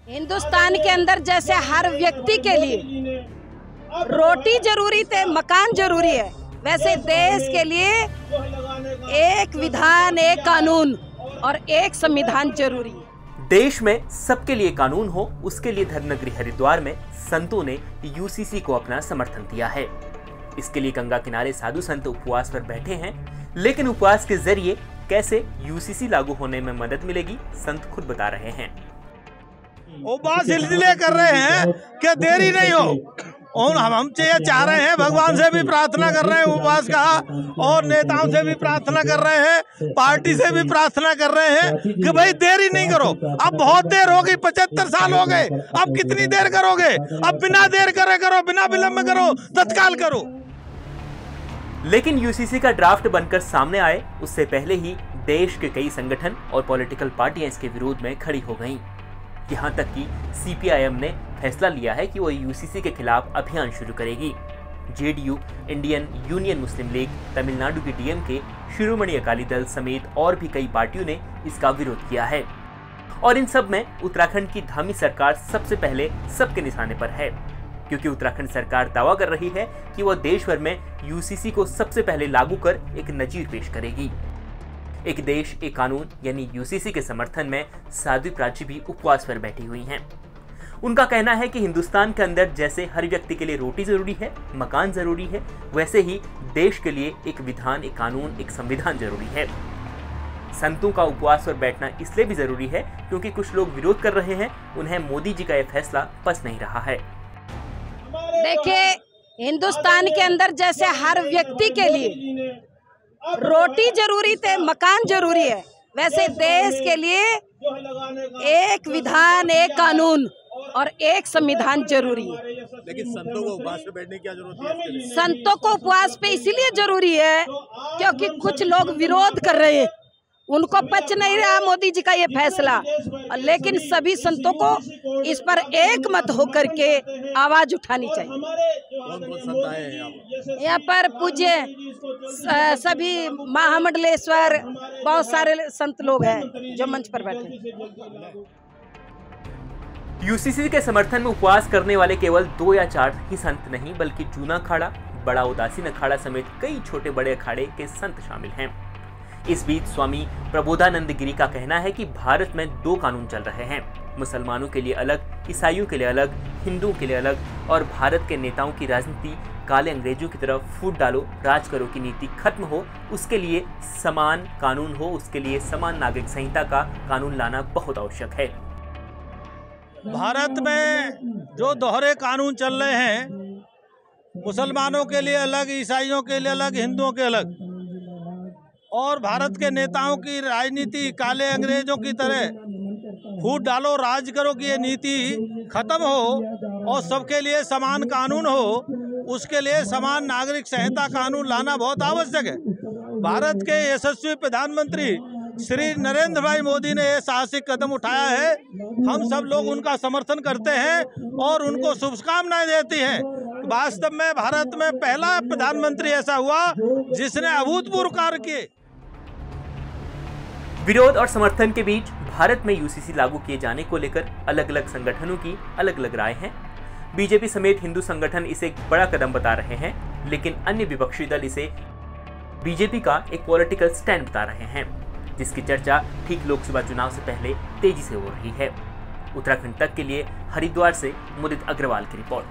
हिंदुस्तान के अंदर जैसे हर व्यक्ति के लिए रोटी जरूरी थे, मकान जरूरी है, वैसे देश के लिए एक विधान, एक कानून और एक संविधान जरूरी है। देश में सबके लिए कानून हो, उसके लिए धर्मनगरी हरिद्वार में संतों ने यूसीसी को अपना समर्थन दिया है। इसके लिए गंगा किनारे साधु संत उपवास पर बैठे हैं, लेकिन उपवास के जरिए कैसे यूसीसी लागू होने में मदद मिलेगी, संत खुद बता रहे हैं। उपवास इसलिए कर रहे हैं कि देरी नहीं हो, और हम ये चाह रहे हैं, भगवान से भी प्रार्थना कर रहे हैं उपवास का, और नेताओं से भी प्रार्थना कर रहे हैं, पार्टी से भी प्रार्थना कर रहे हैं कि भाई देरी नहीं करो। अब बहुत देर हो गई, 75 साल हो गए, अब कितनी देर करोगे? अब बिना देर करे करो, बिना विलंब करो, तत्काल करो। लेकिन यूसीसी का ड्राफ्ट बनकर सामने आए उससे पहले ही देश के कई संगठन और पॉलिटिकल पार्टियां इसके विरोध में खड़ी हो गईं। यहां तक कि सीपीआईएम ने फैसला लिया है कि वो यूसीसी के खिलाफ अभियान शुरू करेगी। जेडीयू, इंडियन यूनियन मुस्लिम लीग, तमिलनाडु की डीएमके, शिरोमणि अकाली दल समेत और भी कई पार्टियों ने इसका विरोध किया है। और इन सब में उत्तराखंड की धामी सरकार सबसे पहले सबके निशाने पर है, क्योंकि उत्तराखंड सरकार दावा कर रही है कि वह देश भर में यूसीसी को सबसे पहले लागू कर एक नजीर पेश करेगी। एक देश एक कानून यानी यूसीसी के समर्थन में साध्वी प्राची भी उपवास पर बैठी हुई हैं। उनका कहना है कि हिंदुस्तान के अंदर जैसे हर व्यक्ति के लिए रोटी जरूरी है, मकान जरूरी है, वैसे ही देश के लिए एक विधान, एक कानून, एक संविधान जरूरी है। संतों का उपवास पर बैठना इसलिए भी जरूरी है क्योंकि कुछ लोग विरोध कर रहे हैं, उन्हें मोदी जी का यह फैसला पस नहीं रहा है। देखिए, हिंदुस्तान के अंदर जैसे हर व्यक्ति के लिए रोटी जरूरी थे, मकान जरूरी है, वैसे देश के लिए एक विधान, एक कानून और एक संविधान जरूरी है। लेकिन संतों को उपवास पे बैठने की क्या जरूरत है? संतों को उपवास पे इसीलिए जरूरी है क्योंकि कुछ लोग विरोध कर रहे हैं, उनको पच नहीं रहा मोदी जी का ये फैसला, लेकिन सभी संतों को इस पर एक मत होकर के आवाज उठानी चाहिए। कौन-कौन संत आए हैं यहाँ पर? पूज्य सभी महामंडलेश्वर, बहुत सारे संत लोग हैं जो मंच पर बैठे। यूसीसी के समर्थन में उपवास करने वाले केवल 2 या 4 ही संत नहीं, बल्कि जूना अखाड़ा, बड़ा उदासीन अखाड़ा समेत कई छोटे बड़े अखाड़े के संत शामिल हैं। इस बीच स्वामी प्रबोधानंद गिरी का कहना है कि भारत में 2 कानून चल रहे हैं, मुसलमानों के लिए अलग, ईसाइयों के लिए अलग, हिंदुओं के लिए अलग, और भारत के नेताओं की राजनीति काले अंग्रेजों की तरफ फूट डालो, राज करो की नीति खत्म हो, उसके लिए समान कानून हो, उसके लिए समान नागरिक संहिता का कानून लाना बहुत आवश्यक है। भारत में जो दोहरे कानून चल रहे हैं, मुसलमानों के लिए अलग, ईसाइयों के लिए अलग, हिंदुओं के अलग, और भारत के नेताओं की राजनीति काले अंग्रेजों की तरह फूट डालो, राज करो की ये नीति खत्म हो और सबके लिए समान कानून हो, उसके लिए समान नागरिक संहिता कानून लाना बहुत आवश्यक है। भारत के यशस्वी प्रधानमंत्री श्री नरेंद्र भाई मोदी ने यह साहसिक कदम उठाया है। हम सब लोग उनका समर्थन करते हैं और उनको शुभकामनाएं देती हैं। वास्तव में भारत में पहला प्रधानमंत्री ऐसा हुआ जिसने अभूतपूर्व कार्य किए। विरोध और समर्थन के बीच भारत में यूसीसी लागू किए जाने को लेकर अलग अलग संगठनों की अलग अलग राय है। बीजेपी समेत हिंदू संगठन इसे एक बड़ा कदम बता रहे हैं, लेकिन अन्य विपक्षी दल इसे बीजेपी का एक पॉलिटिकल स्टैंड बता रहे हैं, जिसकी चर्चा ठीक लोकसभा चुनाव से पहले तेजी से हो रही है। उत्तराखंड तक के लिए हरिद्वार से मुदित अग्रवाल की रिपोर्ट।